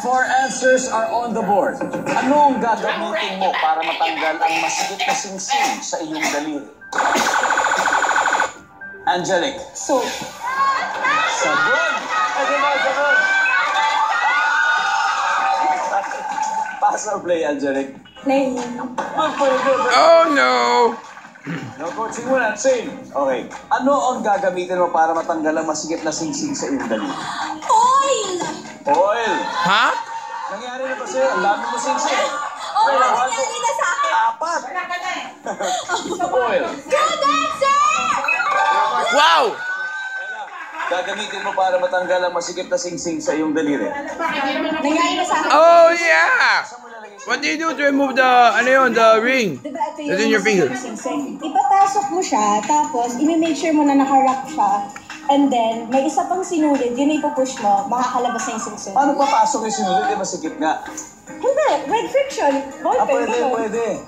4 answers are on the board. Anong gagamitin mo para matanggal ang masikip na singsing sa iyong daliri? Angelic. Soap. Sabon. Sabon. Pass or play, Angelic? Play. Oh no! No coaching muna. Same. Okay. Ano ang gagamitin mo para matanggal ang masikip na singsing sa iyong daliri? Oil! Oil. Ha? Nangyari na ba sa'yo? Ang dami mo singsing. Oil! Nangyari na sa akin! 4. Oil. Good answer! Wow! Gagamitin mo para matanggal ang masikip na singsing sa iyong daliri. Nangyari na sa akin. Oh yeah! What do you do to remove the, the ring? Diba ito That's in your finger. Ipapasok mo siya, tapos i-make sure mo na naka-wrap siya. And then, may isa pang sinulid, yun na ipupush mo, makakalabas na yung singsing. Paano papasok yung sinulid? Di masikip nga. Hindi, with friction. Ballpen. Pwede.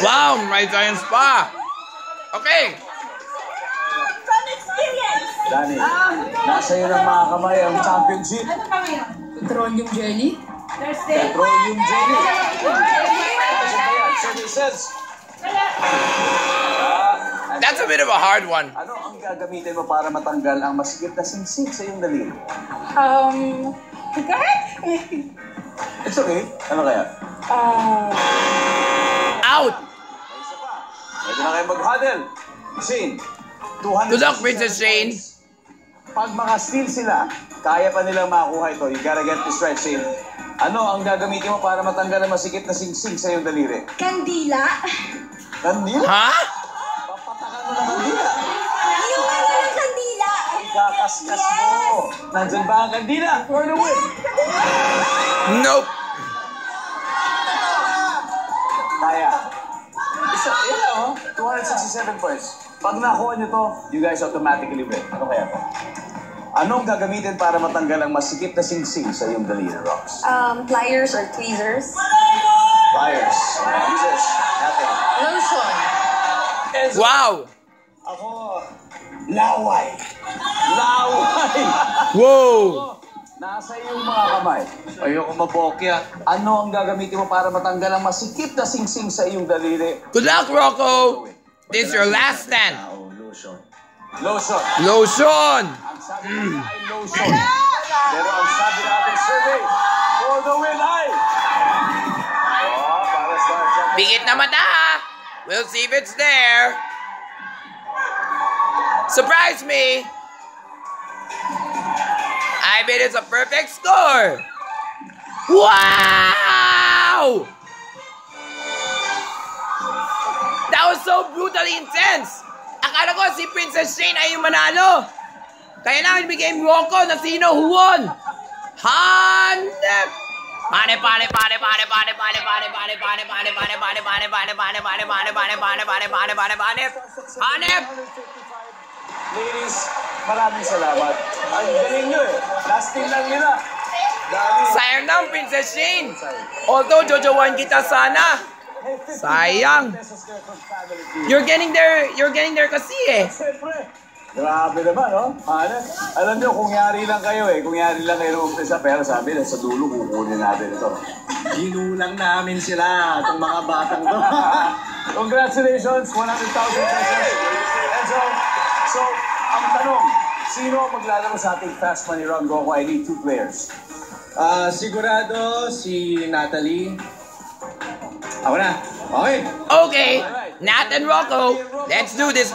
Wow, may science pa! Okay! From experience! Dani, nasa iyo ng mga kamay ang championship. Petroleum jelly? Petroleum jelly. Services. That's a bit of a hard one. Ano ang gagamitin mo para matanggal ang masikip na singsing sa iyong daliri? It's okay. Ano kaya? Out! May isa pa. Pwede na kayo mag-huddle. Shane, 200. Good luck, Princess Shane. Pag maka-steal sila, kaya pa nilang makakuha ito. You gotta get this right, Shane. Ano ang gagamitin mo para matanggal ang masikip na singsing sa iyong daliri? Kandila. Kandila? Ha? Papatakan mo ng kandila. Yung ng kandila. Kakaskas mo. Nandyan ba ang kandila? For the win. Nope. Kaya. Isa, 267 points. Pag nakuha nyo to, you guys automatically win. Ano kaya to? Anong gagamitin para matanggal ang masikip na singsing sa iyong daliri, Rox? Pliers or tweezers. Pliers. Jesus. Nothing. Lotion. Wow! Ako, laway. Laway! Whoa! Nasa iyong mga kamay. Ayoko mabokya. Ano ang gagamitin mo para matanggal ang masikip na singsing sa iyong daliri? Good luck, Rocco! This is your last stand. Lotion. Lotion. Lotion! Ang sabi nila ay lotion. Pero ang sabi natin survey, for the win ay... para sa... Bigit na mata! We'll see if it's there. Surprise me! I bet it's a perfect score! Wow! That was so brutally intense! Akala ko si Princess Shane ay yung manalo. Kaya namin bigay Rocco na sino who won. Hanep! Hanep! Ladies, maraming salamat. Ang galing nyo eh. Last team lang nila. Sayang na, Princess Shane. Although, jojowan kita sana. Sayang. You're getting there kasi eh. Grabe naman, no? Alam nyo, kung yari lang kayo eh. Kung yari lang kayo ng umpisa, pero sabi na sa dulo, kukunin natin ito. Ginulang namin sila, itong mga batang to. Congratulations, 100,000 pesos. And so, ang tanong, sino ang maglalaro sa ating Fast Money Round Goku? I need 2 players. Sigurado si Natalie. Ako na. Okay. Okay, Nat and Rocco, let's do this.